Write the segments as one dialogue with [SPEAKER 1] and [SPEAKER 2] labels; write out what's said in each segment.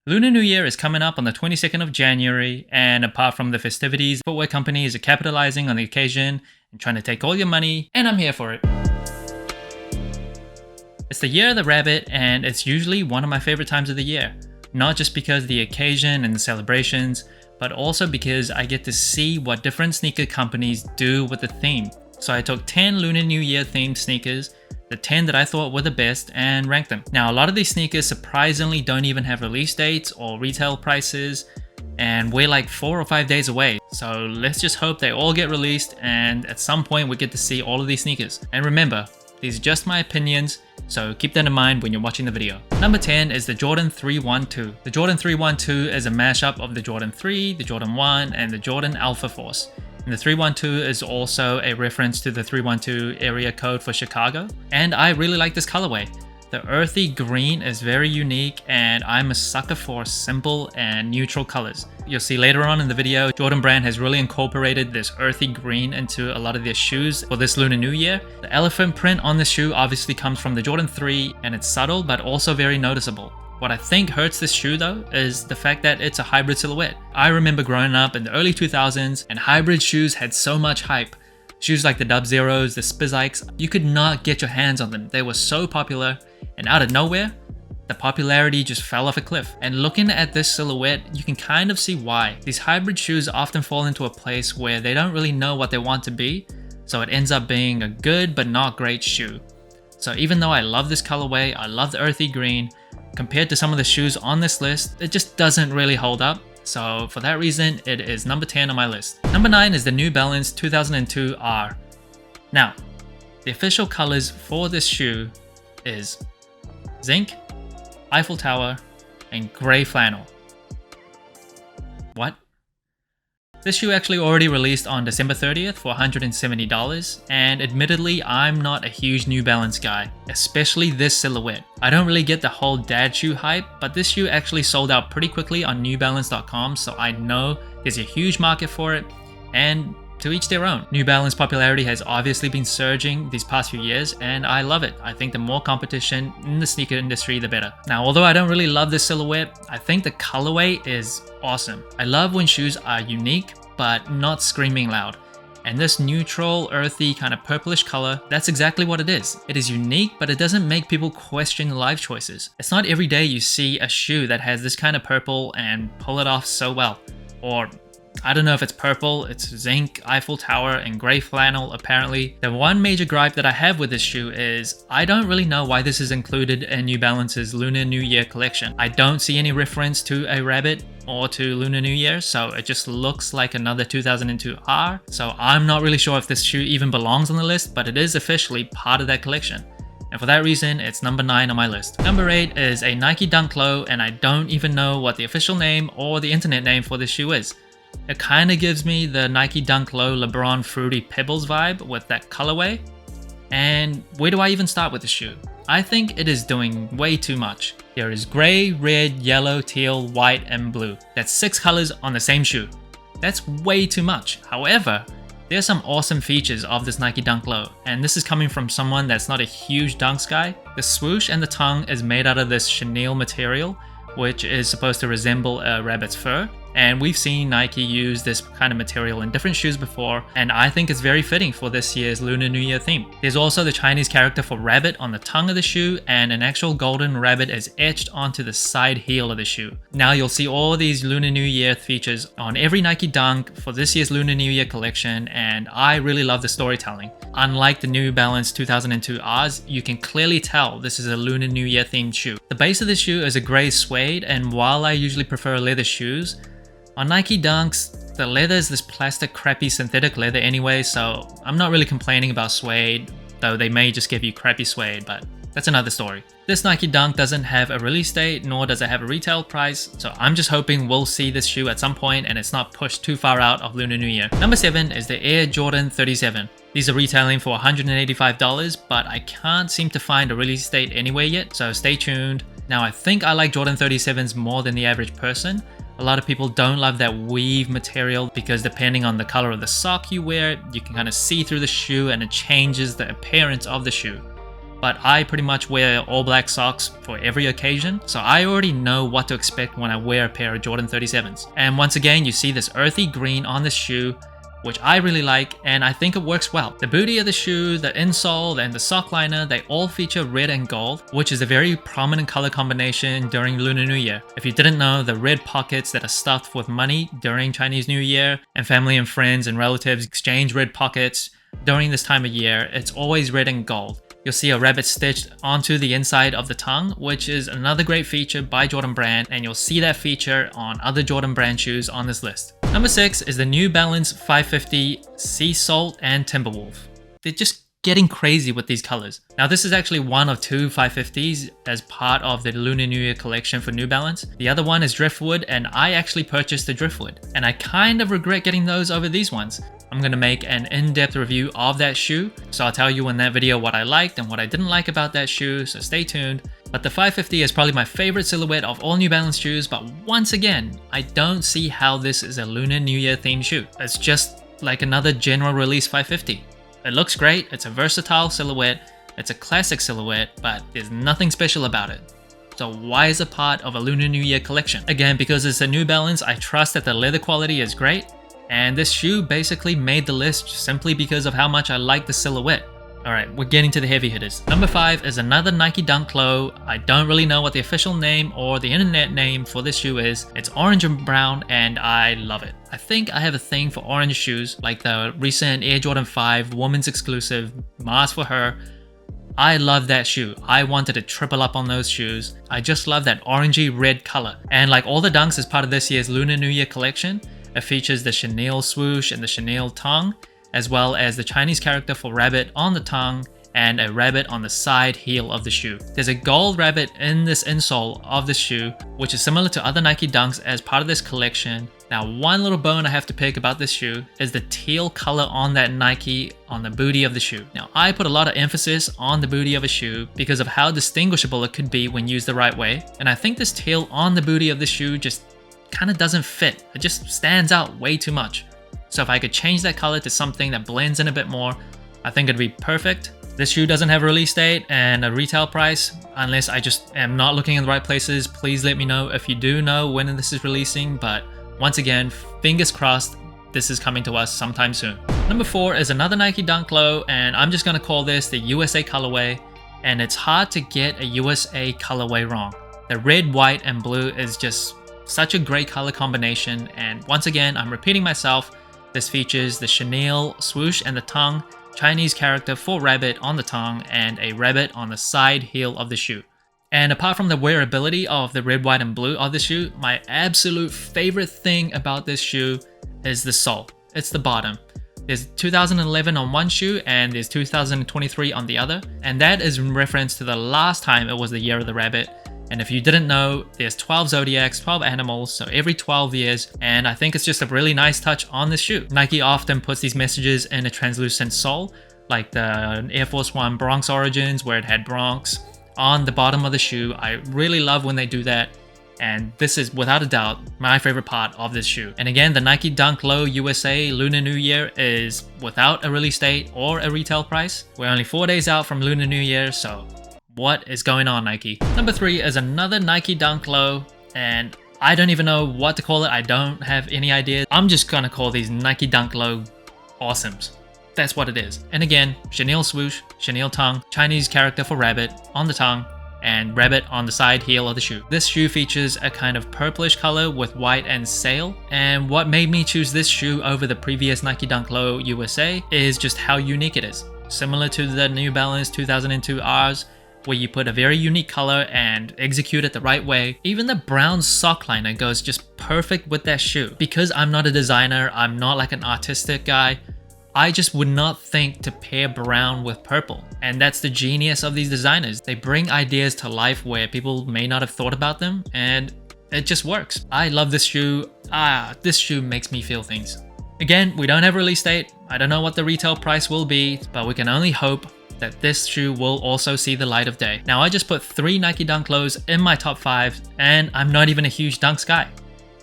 [SPEAKER 1] Lunar New Year is coming up on the 22nd of January, and apart from the festivities, footwear companies are capitalizing on the occasion and trying to take all your money, and I'm here for it. It's the year of the rabbit, and it's usually one of my favorite times of the year. Not just because of the occasion and the celebrations, but also because I get to see what different sneaker companies do with the theme. So I took 10 Lunar New Year themed sneakers, the 10 that I thought were the best, and ranked them. Now, a lot of these sneakers surprisingly don't even have release dates or retail prices, and we're like 4 or 5 days away. So let's just hope they all get released, and at some point we get to see all of these sneakers. And remember, these are just my opinions, so keep that in mind when you're watching the video. Number 10 is the Jordan 312. The Jordan 312 is a mashup of the Jordan 3, the Jordan 1, and the Jordan Alpha Force. And the 312 is also a reference to the 312 area code for Chicago. And I really like this colorway. The earthy green is very unique, and I'm a sucker for simple and neutral colors. You'll see later on in the video, Jordan Brand has really incorporated this earthy green into a lot of their shoes for this Lunar New Year. The elephant print on the shoe obviously comes from the Jordan 3, and it's subtle but also very noticeable. What I think hurts this shoe though is the fact that it's a hybrid silhouette. I remember growing up in the early 2000s, and hybrid shoes had so much hype. Shoes like the Dub Zeros, the Spizikes, you could not get your hands on them. They were so popular, and out of nowhere, the popularity just fell off a cliff. And looking at this silhouette, you can kind of see why. These hybrid shoes often fall into a place where they don't really know what they want to be, so it ends up being a good but not great shoe. So even though I love this colorway, I love the earthy green, compared to some of the shoes on this list, it just doesn't really hold up. So for that reason, it is number 10 on my list. Number 9 is the New Balance 2002 R. Now, the official colors for this shoe is Zinc, Eiffel Tower, and Grey Flannel. What? This shoe actually already released on December 30th for $170, and admittedly, I'm not a huge New Balance guy, especially this silhouette. I don't really get the whole dad shoe hype, but this shoe actually sold out pretty quickly on newbalance.com, so I know there's a huge market for it, and to each their own. New Balance popularity has obviously been surging these past few years, and I love it. I think the more competition in the sneaker industry, the better. Now, although I don't really love this silhouette, I think the colorway is awesome. I love when shoes are unique, but not screaming loud. And this neutral, earthy, kind of purplish color, that's exactly what it is. It is unique, but it doesn't make people question life choices. It's not every day you see a shoe that has this kind of purple and pull it off so well. Or I don't know if it's purple, it's Zinc, Eiffel Tower, and Grey Flannel apparently. The one major gripe that I have with this shoe is I don't really know why this is included in New Balance's Lunar New Year collection. I don't see any reference to a rabbit or to Lunar New Year, so it just looks like another 2002 R. So I'm not really sure if this shoe even belongs on the list, but it is officially part of that collection. And for that reason, it's number 9 on my list. Number 8 is a Nike Dunk Low, and I don't even know what the official name or the internet name for this shoe is. It kind of gives me the Nike Dunk Low LeBron Fruity Pebbles vibe with that colorway. And where do I even start with the shoe? I think it is doing way too much. There is gray, red, yellow, teal, white, and blue. That's 6 colors on the same shoe. That's way too much. However, there are some awesome features of this Nike Dunk Low, and this is coming from someone that's not a huge dunks guy. The swoosh and the tongue is made out of this chenille material, which is supposed to resemble a rabbit's fur. And we've seen Nike use this kind of material in different shoes before, and I think it's very fitting for this year's Lunar New Year theme. There's also the Chinese character for rabbit on the tongue of the shoe, and an actual golden rabbit is etched onto the side heel of the shoe. Now you'll see all these Lunar New Year features on every Nike Dunk for this year's Lunar New Year collection, and I really love the storytelling. Unlike the New Balance 2002 Rs, you can clearly tell this is a Lunar New Year themed shoe. The base of the shoe is a gray suede, and while I usually prefer leather shoes, on Nike Dunks, the leather is this plastic crappy synthetic leather anyway, so I'm not really complaining about suede, though they may just give you crappy suede, but that's another story. This Nike Dunk doesn't have a release date, nor does it have a retail price, so I'm just hoping we'll see this shoe at some point and it's not pushed too far out of Lunar New Year. Number 7 is the Air Jordan 37. These are retailing for $185, but I can't seem to find a release date anywhere yet, so stay tuned. Now I think I like Jordan 37s more than the average person. A lot of people don't love that weave material because depending on the color of the sock you wear, you can kind of see through the shoe and it changes the appearance of the shoe. but I pretty much wear all black socks for every occasion, so I already know what to expect when I wear a pair of Jordan 37s. And once again, you see this earthy green on this shoe, which I really like, and I think it works well. The booty of the shoe, the insole, and the sock liner, they all feature red and gold, which is a very prominent color combination during Lunar New Year. If you didn't know, the red pockets that are stuffed with money during Chinese New Year, and family and friends and relatives exchange red pockets during this time of year, it's always red and gold. You'll see a rabbit stitched onto the inside of the tongue, which is another great feature by Jordan Brand, and you'll see that feature on other Jordan Brand shoes on this list. Number 6 is the New Balance 550 Sea Salt and Timberwolf. They're just getting crazy with these colors. Now this is actually one of two 550s as part of the Lunar New Year collection for New Balance. The other one is Driftwood, and I actually purchased the Driftwood, and I kind of regret getting those over these ones. I'm going to make an in-depth review of that shoe, so I'll tell you in that video what I liked and what I didn't like about that shoe, so stay tuned. But the 550 is probably my favorite silhouette of all New Balance shoes, but once again, I don't see how this is a Lunar New Year themed shoe. It's just like another general release 550. It looks great, it's a versatile silhouette, it's a classic silhouette, but there's nothing special about it. So why is it part of a Lunar New Year collection? Again, because it's a New Balance, I trust that the leather quality is great, and this shoe basically made the list simply because of how much I like the silhouette. Alright, we're getting to the heavy hitters. Number 5 is another Nike Dunk Low. I don't really know what the official name or the internet name for this shoe is. It's orange and brown, and I love it. I think I have a thing for orange shoes, like the recent Air Jordan 5 women's exclusive, Mars for Her. I love that shoe. I wanted to triple up on those shoes. I just love that orangey red color. And like all the dunks as part of this year's Lunar New Year collection, it features the chenille swoosh and the chenille tongue, as well as the Chinese character for rabbit on the tongue and a rabbit on the side heel of the shoe. There's a gold rabbit in this insole of the shoe, which is similar to other Nike Dunks as part of this collection. Now, one little bone I have to pick about this shoe is the teal color on that Nike on the booty of the shoe. Now, I put a lot of emphasis on the booty of a shoe because of how distinguishable it could be when used the right way, and I think this teal on the booty of the shoe just kind of doesn't fit. It just stands out way too much. So if I could change that color to something that blends in a bit more, I think it'd be perfect. This shoe doesn't have a release date and a retail price, unless I just am not looking in the right places. Please let me know if you do know when this is releasing, but once again, fingers crossed, this is coming to us sometime soon. Number 4 is another Nike Dunk Low, and I'm just gonna call this the USA colorway, and it's hard to get a USA colorway wrong. The red, white, and blue is just such a great color combination, and once again, I'm repeating myself, this features the chenille swoosh and the tongue, Chinese character for rabbit on the tongue, and a rabbit on the side heel of the shoe. And apart from the wearability of the red, white, and blue of the shoe, my absolute favorite thing about this shoe is the sole. It's the bottom. There's 2011 on one shoe and there's 2023 on the other, and that is in reference to the last time it was the year of the rabbit. And if you didn't know, there's 12 zodiacs, 12 animals, so every 12 years, and I think it's just a really nice touch on this shoe. Nike often puts these messages in a translucent sole, like the Air Force One Bronx Origins, where it had Bronx on the bottom of the shoe. I really love when they do that, and this is without a doubt my favorite part of this shoe. And again, the Nike Dunk Low USA Lunar New Year is without a release date or a retail price. We're only 4 days out from Lunar New Year, so what is going on, Nike? Number 3 is another Nike Dunk Low, and I don't even know what to call it. I don't have any idea. I'm just gonna call these Nike Dunk Low awesomes. That's what it is. And again, chenille swoosh, chenille tongue, Chinese character for rabbit on the tongue, and rabbit on the side heel of the shoe. This shoe features a kind of purplish color with white and sail, and what made me choose this shoe over the previous Nike Dunk Low USA is just how unique it is. Similar to the New Balance 2002 Rs, where you put a very unique color and execute it the right way. Even the brown sock liner goes just perfect with that shoe. Because I'm not a designer, I'm not like an artistic guy, I just would not think to pair brown with purple. And that's the genius of these designers. They bring ideas to life where people may not have thought about them, and it just works. I love this shoe. This shoe makes me feel things. Again, we don't have a release date. I don't know what the retail price will be, but we can only hope that this shoe will also see the light of day. Now, I just put 3 Nike Dunk Lows in my top 5, and I'm not even a huge dunks guy,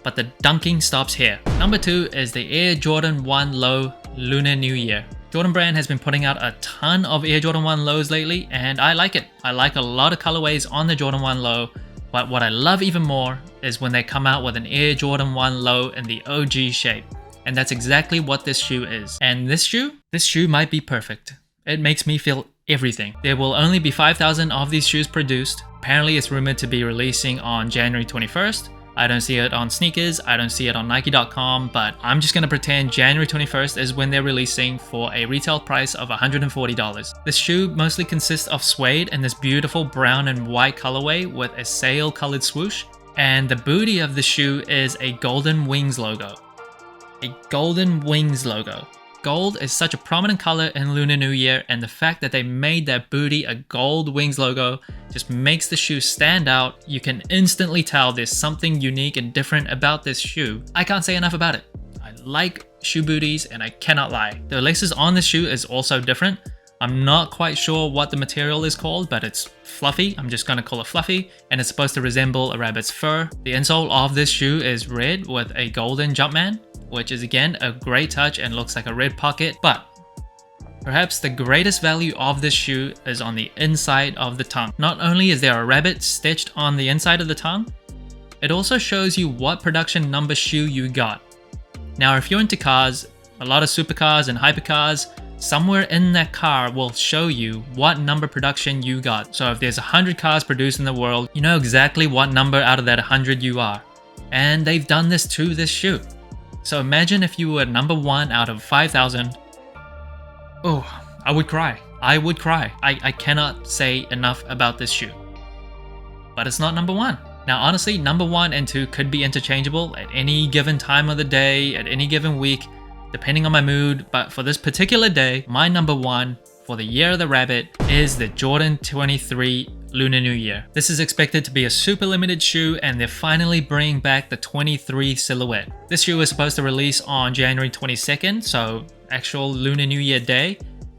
[SPEAKER 1] but the dunking stops here. Number 2 is the Air Jordan 1 Low Lunar New Year. Jordan Brand has been putting out a ton of Air Jordan 1 lows lately, and I like it. I like a lot of colorways on the Jordan 1 low, but what I love even more is when they come out with an Air Jordan 1 low in the OG shape. And that's exactly what this shoe is. And this shoe might be perfect. It makes me feel everything. There will only be 5,000 of these shoes produced. Apparently it's rumored to be releasing on January 21st. I don't see it on sneakers, I don't see it on Nike.com, but I'm just gonna pretend January 21st is when they're releasing for a retail price of $140. This shoe mostly consists of suede in this beautiful brown and white colorway with a sail colored swoosh, and the booty of the shoe is a golden wings logo. A golden wings logo. Gold is such a prominent color in Lunar New Year, and the fact that they made that booty a gold wings logo just makes the shoe stand out. You can instantly tell there's something unique and different about this shoe. I can't say enough about it. I like shoe booties and I cannot lie. The laces on the shoe is also different. I'm not quite sure what the material is called, but it's fluffy. I'm just gonna call it fluffy, and it's supposed to resemble a rabbit's fur. The insole of this shoe is red with a golden Jumpman, which is again a great touch and looks like a red pocket, but perhaps the greatest value of this shoe is on the inside of the tongue. Not only is there a rabbit stitched on the inside of the tongue, it also shows you what production number shoe you got. Now if you're into cars, a lot of supercars and hypercars, somewhere in that car will show you what number production you got. So if there's 100 cars produced in the world, you know exactly what number out of that 100 you are. And they've done this to this shoe. So imagine if you were number 1 out of 5,000. Oh, I would cry. I would cry. I cannot say enough about this shoe. But it's not number 1. Now honestly, number 1 and 2 could be interchangeable at any given time of the day, at any given week, depending on my mood, but for this particular day, my number 1 for the Year of the Rabbit is the Jordan 23 Lunar New Year. This is expected to be a super limited shoe, and they're finally bringing back the 23 silhouette. This shoe is supposed to release on January 22nd, so actual Lunar New Year day,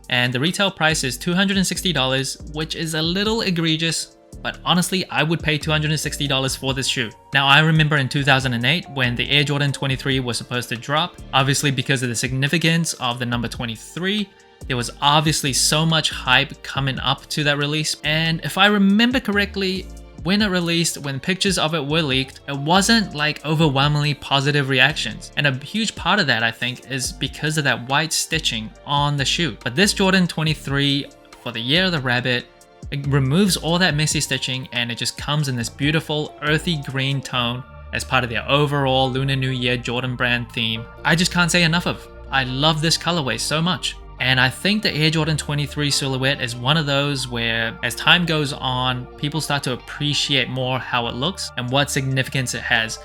[SPEAKER 1] and the retail price is $260, which is a little egregious, but honestly, I would pay $260 for this shoe. Now, I remember in 2008 when the Air Jordan 23 was supposed to drop, obviously because of the significance of the number 23, there was obviously so much hype coming up to that release. And if I remember correctly, when it released, when pictures of it were leaked, it wasn't like overwhelmingly positive reactions. And a huge part of that, I think, is because of that white stitching on the shoe. But this Jordan 23 for the Year of the Rabbit, it removes all that messy stitching and it just comes in this beautiful earthy green tone as part of their overall Lunar New Year Jordan Brand theme. I just can't say enough of. I love this colorway so much. And I think the Air Jordan 23 silhouette is one of those where as time goes on, people start to appreciate more how it looks and what significance it has.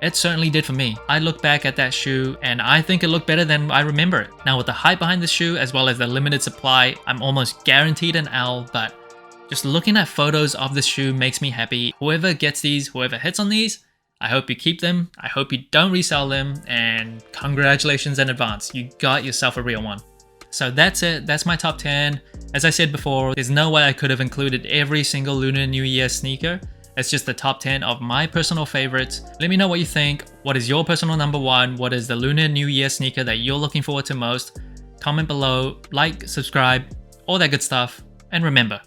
[SPEAKER 1] It certainly did for me. I look back at that shoe and I think it looked better than I remember it. Now with the hype behind the shoe as well as the limited supply, I'm almost guaranteed an L, but just looking at photos of this shoe makes me happy. Whoever gets these, whoever hits on these, I hope you keep them. I hope you don't resell them, and congratulations in advance. You got yourself a real one. So that's it, that's my top 10. As I said before, there's no way I could have included every single Lunar New Year sneaker. It's just the top 10 of my personal favorites. Let me know what you think. What is your personal number 1? What is the Lunar New Year sneaker that you're looking forward to most? Comment below, like, subscribe, all that good stuff. And remember,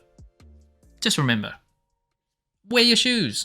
[SPEAKER 1] just remember, wear your shoes.